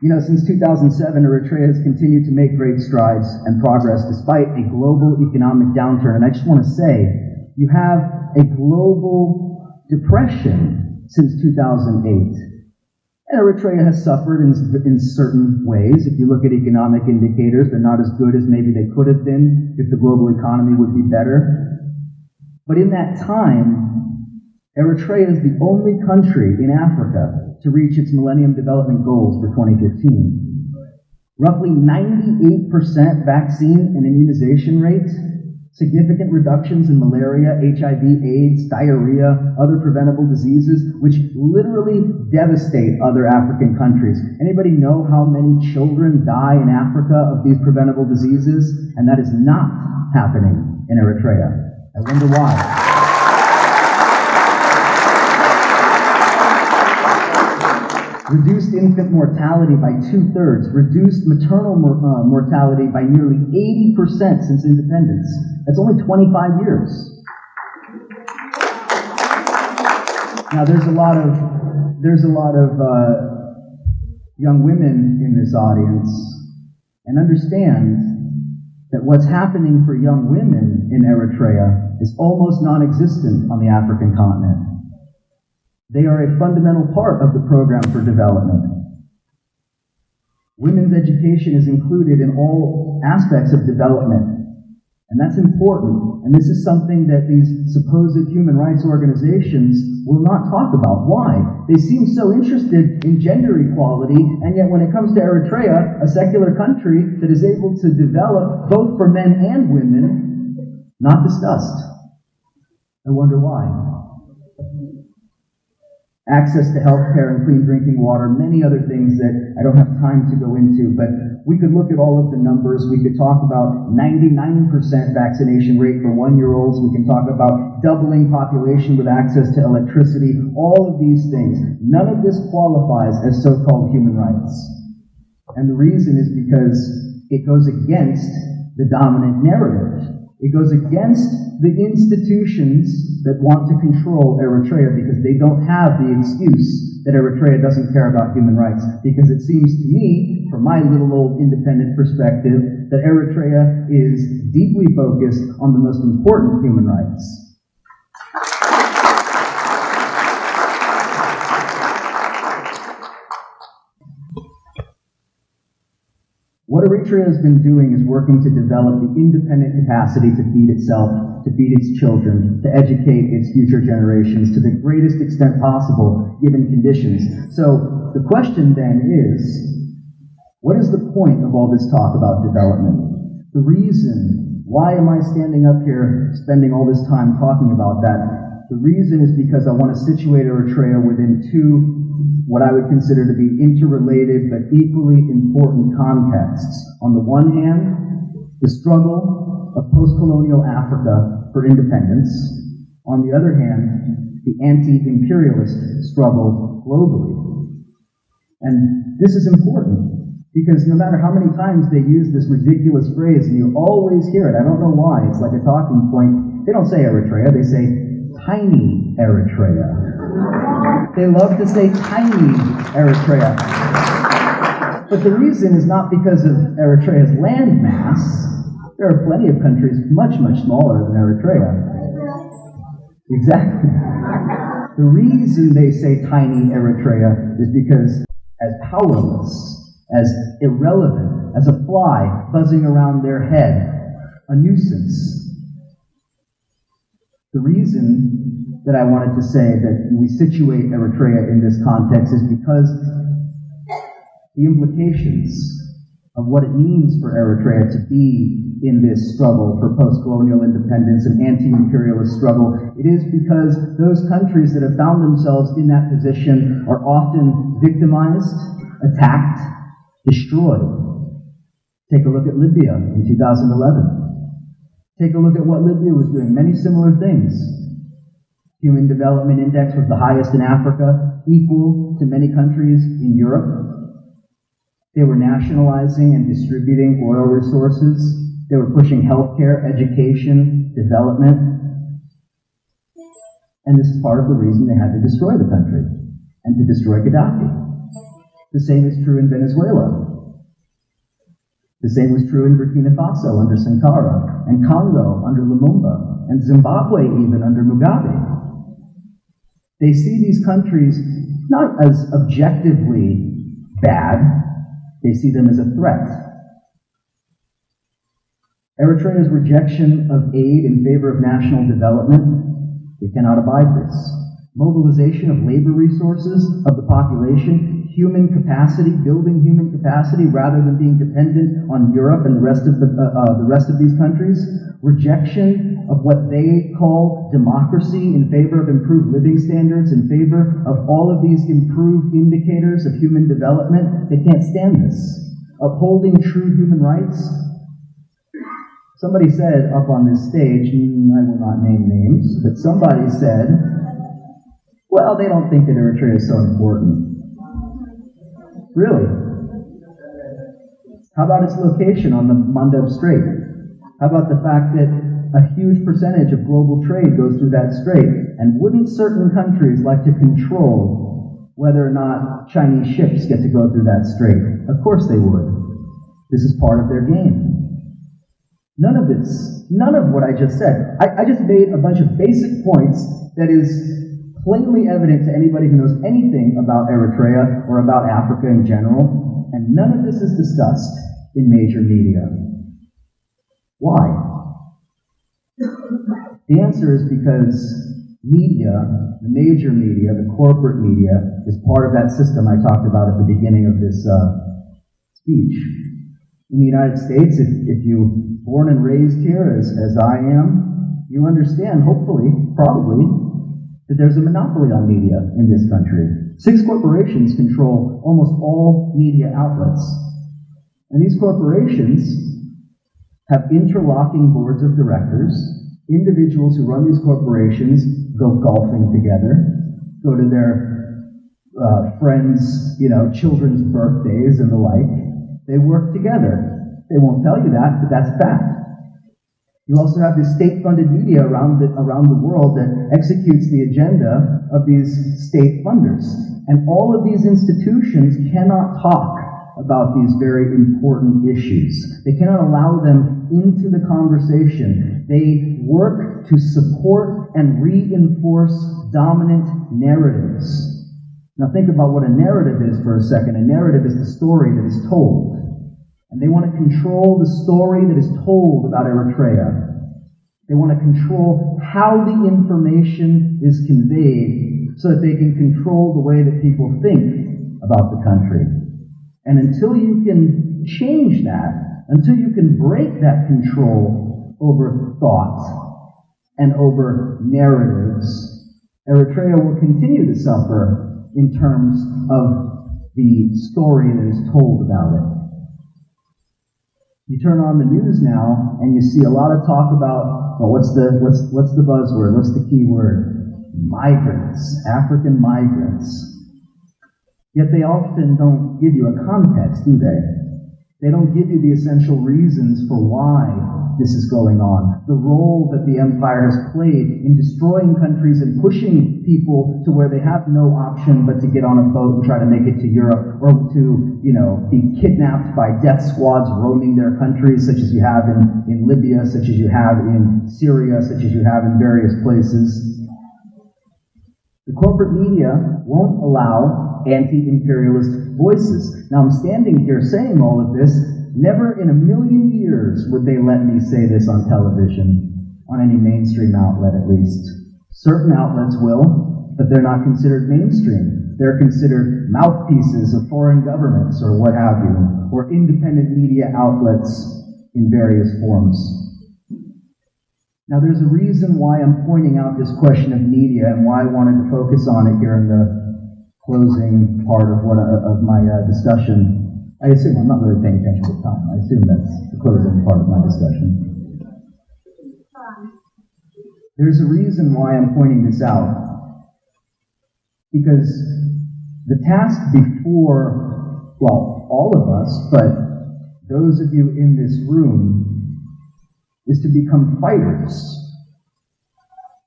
Since 2007, Eritrea has continued to make great strides and progress despite a global economic downturn. And I just want to say, you have a global depression since 2008. And Eritrea has suffered in certain ways. If you look at economic indicators, they're not as good as maybe they could have been if the global economy would be better. But in that time, Eritrea is the only country in Africa to reach its Millennium Development Goals for 2015. Roughly 98% vaccine and immunization rate, significant reductions in malaria, HIV, AIDS, diarrhea, other preventable diseases, which literally devastate other African countries. Anybody know how many children die in Africa of these preventable diseases? And that is not happening in Eritrea. I wonder why. Reduced infant mortality by 2/3, reduced maternal mortality by nearly 80% since independence. That's only 25 years. Now there's a lot of young women in this audience, and understand that what's happening for young women in Eritrea is almost non-existent on the African continent. They are a fundamental part of the program for development. Women's education is included in all aspects of development, and that's important. And this is something that these supposed human rights organizations will not talk about. Why? They seem so interested in gender equality, and yet when it comes to Eritrea, a secular country that is able to develop both for men and women, not discussed. I wonder why. Access to health care and clean drinking water, many other things that I don't have time to go into, but we could look at all of the numbers. We could talk about 99% vaccination rate for 1-year-olds. We can talk about doubling population with access to electricity, all of these things. None of this qualifies as so-called human rights. And the reason is because it goes against the dominant narrative. It goes against the institutions that want to control Eritrea because they don't have the excuse that Eritrea doesn't care about human rights. Because it seems to me, from my little old independent perspective, that Eritrea is deeply focused on the most important human rights. What Eritrea has been doing is working to develop the independent capacity to feed itself, to feed its children, to educate its future generations to the greatest extent possible, given conditions. So the question then is, what is the point of all this talk about development? The reason, why am I standing up here spending all this time talking about that? The reason is because I want to situate Eritrea within two what I would consider to be interrelated but equally important contexts. On the one hand, the struggle of post-colonial Africa for independence. On the other hand, the anti-imperialist struggle globally. And this is important because no matter how many times they use this ridiculous phrase, and you always hear it, I don't know why, it's like a talking point. They don't say Eritrea, they say tiny Eritrea. They love to say tiny Eritrea. But the reason is not because of Eritrea's land mass. There are plenty of countries much, much smaller than Eritrea. Exactly. The reason they say tiny Eritrea is because as powerless, as irrelevant, as a fly buzzing around their head, a nuisance. The reason that I wanted to say that we situate Eritrea in this context is because the implications of what it means for Eritrea to be in this struggle for post-colonial independence and anti-imperialist struggle, it is because those countries that have found themselves in that position are often victimized, attacked, destroyed. Take a look at Libya in 2011. Take a look at what Libya was doing. Many similar things. Human Development Index was the highest in Africa, equal to many countries in Europe. They were nationalizing and distributing oil resources. They were pushing healthcare, education, development. And this is part of the reason they had to destroy the country and to destroy Gaddafi. The same is true in Venezuela. The same was true in Burkina Faso under Sankara, and Congo under Lumumba, and Zimbabwe even under Mugabe. They see these countries not as objectively bad, they see them as a threat. Eritrea's rejection of aid in favor of national development, they cannot abide this. Mobilization of labor resources of the population, human capacity, building human capacity rather than being dependent on Europe and the rest of these countries. Rejection of what they call democracy in favor of improved living standards, in favor of all of these improved indicators of human development. They can't stand this. Upholding true human rights. Somebody said up on this stage, I will not name names, but somebody said, well, they don't think that Eritrea is so important. Really? How about its location on the Mandeb Strait? How about the fact that a huge percentage of global trade goes through that strait? And wouldn't certain countries like to control whether or not Chinese ships get to go through that strait? Of course they would. This is part of their game. None of what I just said. I just made a bunch of basic points that is plainly evident to anybody who knows anything about Eritrea or about Africa in general, and none of this is discussed in major media. Why? The answer is because media, the major media, the corporate media, is part of that system I talked about at the beginning of this speech. In the United States, if you born and raised here as I am, you understand, hopefully, probably, that there's a monopoly on media in this country. 6 corporations control almost all media outlets. And these corporations have interlocking boards of directors. Individuals who run these corporations go golfing together, go to their friends', children's birthdays and the like. They work together. They won't tell you that, but that's fact. You also have this state-funded media around the world that executes the agenda of these state funders. And all of these institutions cannot talk about these very important issues. They cannot allow them into the conversation. They work to support and reinforce dominant narratives. Now think about what a narrative is for a second. A narrative is the story that is told. And they want to control the story that is told about Eritrea. They want to control how the information is conveyed so that they can control the way that people think about the country. And until you can change that, until you can break that control over thought and over narratives, Eritrea will continue to suffer in terms of the story that is told about it. You turn on the news now, and you see a lot of talk about, well, what's the buzzword? What's the key word? Migrants, African migrants. Yet they often don't give you a context, do they? They don't give you the essential reasons for why this is going on. The role that the empire has played in destroying countries and pushing people to where they have no option but to get on a boat and try to make it to Europe, or to, be kidnapped by death squads roaming their countries, such as you have in Libya, such as you have in Syria, such as you have in various places. The corporate media won't allow anti-imperialist voices. Now I'm standing here saying all of this. Never in a million years would they let me say this on television, on any mainstream outlet at least. Certain outlets will, but they're not considered mainstream. They're considered mouthpieces of foreign governments or what have you, or independent media outlets in various forms. Now there's a reason why I'm pointing out this question of media and why I wanted to focus on it here in the closing part of my discussion. I assume, I'm not really paying attention to time. I assume that's the closing part of my discussion. There's a reason why I'm pointing this out. Because the task before, well, all of us, but those of you in this room, is to become fighters.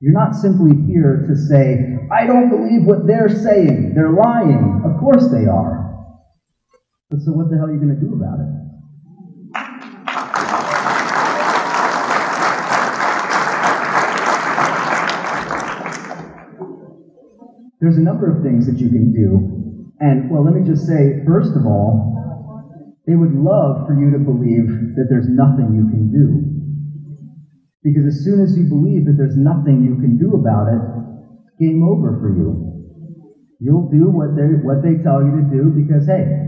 You're not simply here to say, I don't believe what they're saying. They're lying. Of course they are. But so what the hell are you going to do about it? There's a number of things that you can do. And, well, let me just say, first of all, they would love for you to believe that there's nothing you can do. Because as soon as you believe that there's nothing you can do about it, game over for you. You'll do what they tell you to do because, hey,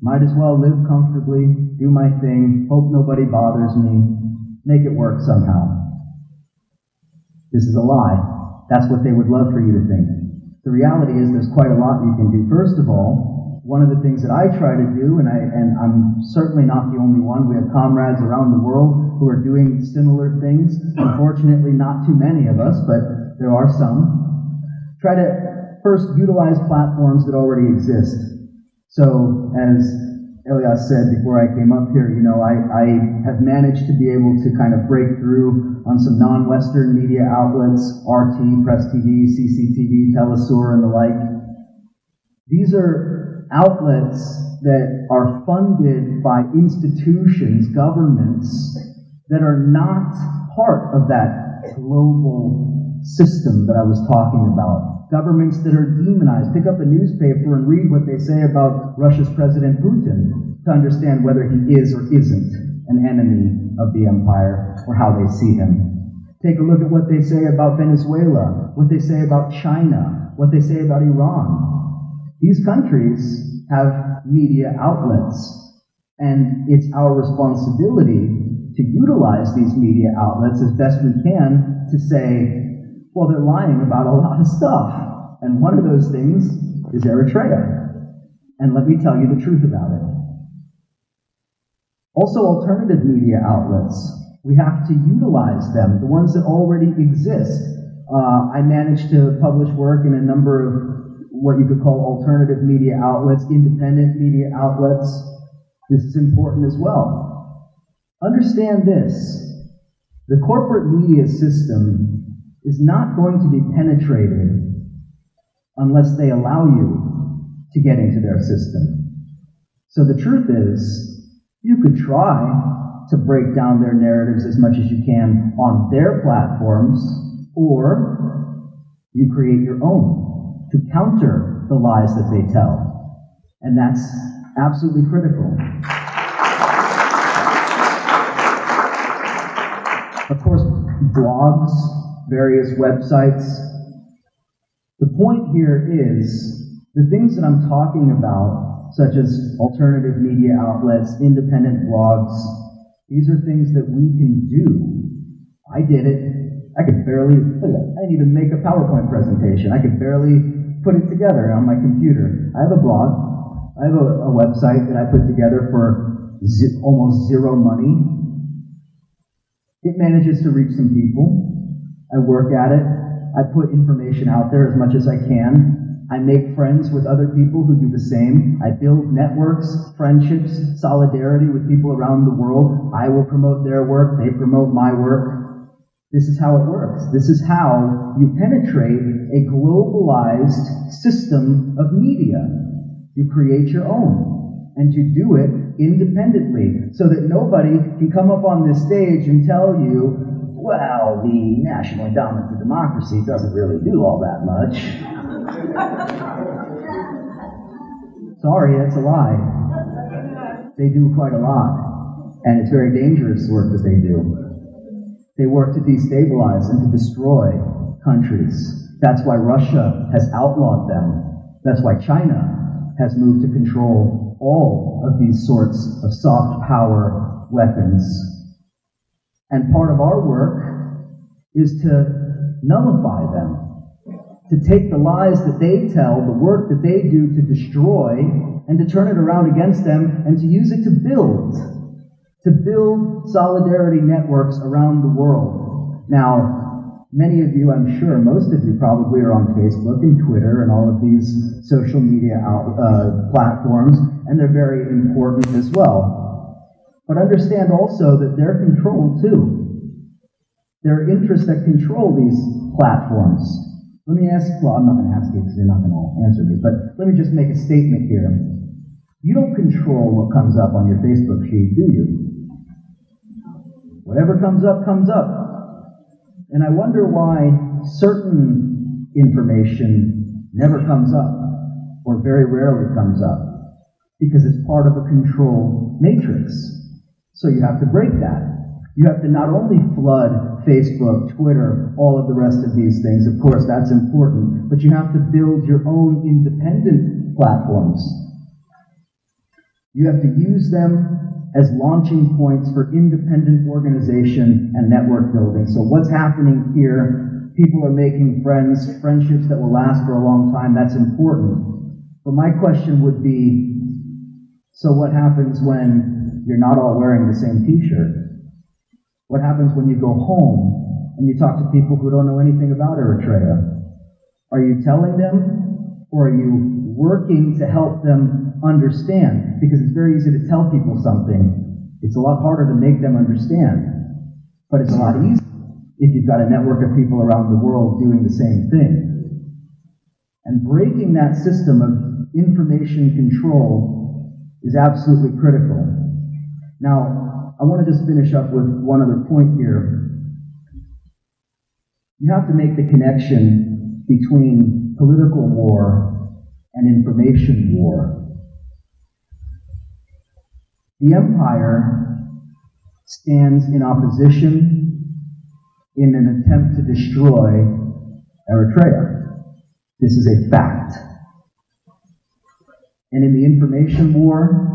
might as well live comfortably, do my thing, hope nobody bothers me, make it work somehow. This is a lie. That's what they would love for you to think. The reality is there's quite a lot you can do. First of all, one of the things that I try to do, and I'm certainly not the only one, we have comrades around the world who are doing similar things. Unfortunately, not too many of us, but there are some. Try to first utilize platforms that already exist. So, as Elias said before I came up here, I have managed to be able to kind of break through on some non-Western media outlets, RT, Press TV, CCTV, Telesur, and the like. These are outlets that are funded by institutions, governments, that are not part of that global system that I was talking about. Governments that are demonized. Pick up a newspaper and read what they say about Russia's President Putin to understand whether he is or isn't an enemy of the empire or how they see him. Take a look at what they say about Venezuela, what they say about China, what they say about Iran. These countries have media outlets, and it's our responsibility to utilize these media outlets as best we can to say, well, they're lying about a lot of stuff. And one of those things is Eritrea. And let me tell you the truth about it. Also, alternative media outlets. We have to utilize them, the ones that already exist. I managed to publish work in a number of what you could call alternative media outlets, independent media outlets. This is important as well. Understand this. The corporate media system is not going to be penetrated unless they allow you to get into their system. So the truth is, you could try to break down their narratives as much as you can on their platforms, or you create your own to counter the lies that they tell. And that's absolutely critical. Of course, blogs, various websites. The point here is the things that I'm talking about, such as alternative media outlets, independent blogs, these are things that we can do. I did it. I didn't even make a PowerPoint presentation. I could barely put it together on my computer. I have a blog. I have a website that I put together for almost zero money. It manages to reach some people. I work at it. I put information out there as much as I can. I make friends with other people who do the same. I build networks, friendships, solidarity with people around the world. I will promote their work. They promote my work. This is how it works. This is how you penetrate a globalized system of media. You create your own, and you do it independently so that nobody can come up on this stage and tell you, well, the National Endowment for Democracy doesn't really do all that much. Sorry, that's a lie. They do quite a lot, and it's very dangerous work that they do. They work to destabilize and to destroy countries. That's why Russia has outlawed them. That's why China has moved to control all of these sorts of soft power weapons. And part of our work is to nullify them, to take the lies that they tell, the work that they do to destroy, and to turn it around against them, and to use it to build solidarity networks around the world. Now, many of you, I'm sure, most of you probably are on Facebook and Twitter and all of these social media platforms, and they're very important as well. But understand also that they're controlled too. There are interests that control these platforms. Let me ask, well, I'm not going to ask you because you're not going to answer me, but let me just make a statement here. You don't control what comes up on your Facebook feed, do you? Whatever comes up, comes up. And I wonder why certain information never comes up, or very rarely comes up, because it's part of a control matrix. So you have to break that. You have to not only flood Facebook, Twitter, all of the rest of these things, of course that's important, but you have to build your own independent platforms. You have to use them as launching points for independent organization and network building. So what's happening here? People are making friendships that will last for a long time. That's important. But my question would be, so what happens when you're not all wearing the same t-shirt? What happens when you go home and you talk to people who don't know anything about Eritrea? Are you telling them, or are you working to help them understand? Because it's very easy to tell people something. It's a lot harder to make them understand. But it's a lot easier if you've got a network of people around the world doing the same thing. And breaking that system of information control is absolutely critical. Now, I want to just finish up with one other point here. You have to make the connection between political war and information war. The empire stands in opposition in an attempt to destroy Eritrea. This is a fact. And in the information war,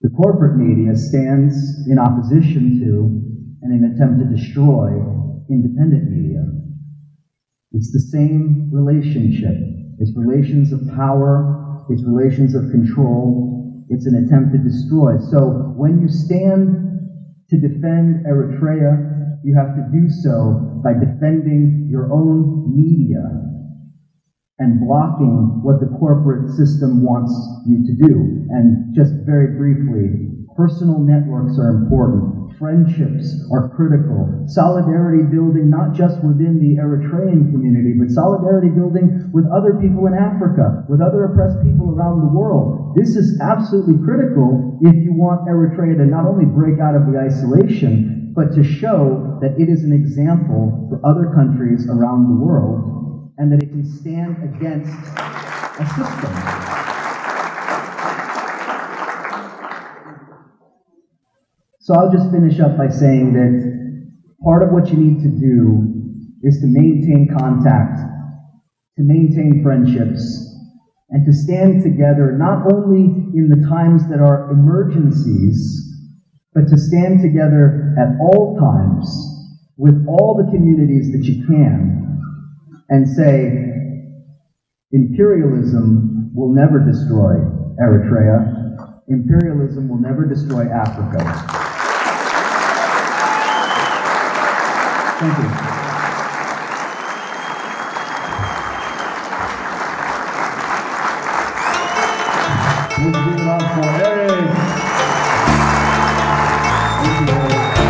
the corporate media stands in opposition to and an attempt to destroy independent media. It's the same relationship. It's relations of power, it's relations of control, it's an attempt to destroy. So when you stand to defend Eritrea, you have to do so by defending your own media and blocking what the corporate system wants you to do. And just very briefly, personal networks are important. Friendships are critical. Solidarity building, not just within the Eritrean community, but solidarity building with other people in Africa, with other oppressed people around the world. This is absolutely critical if you want Eritrea to not only break out of the isolation, but to show that it is an example for other countries around the world, and that it can stand against a system. So I'll just finish up by saying that part of what you need to do is to maintain contact, to maintain friendships, and to stand together not only in the times that are emergencies, but to stand together at all times with all the communities that you can and say, imperialism will never destroy Eritrea. Imperialism will never destroy Africa. Thank you. Let's give it up for Eric. Thank you, Eric.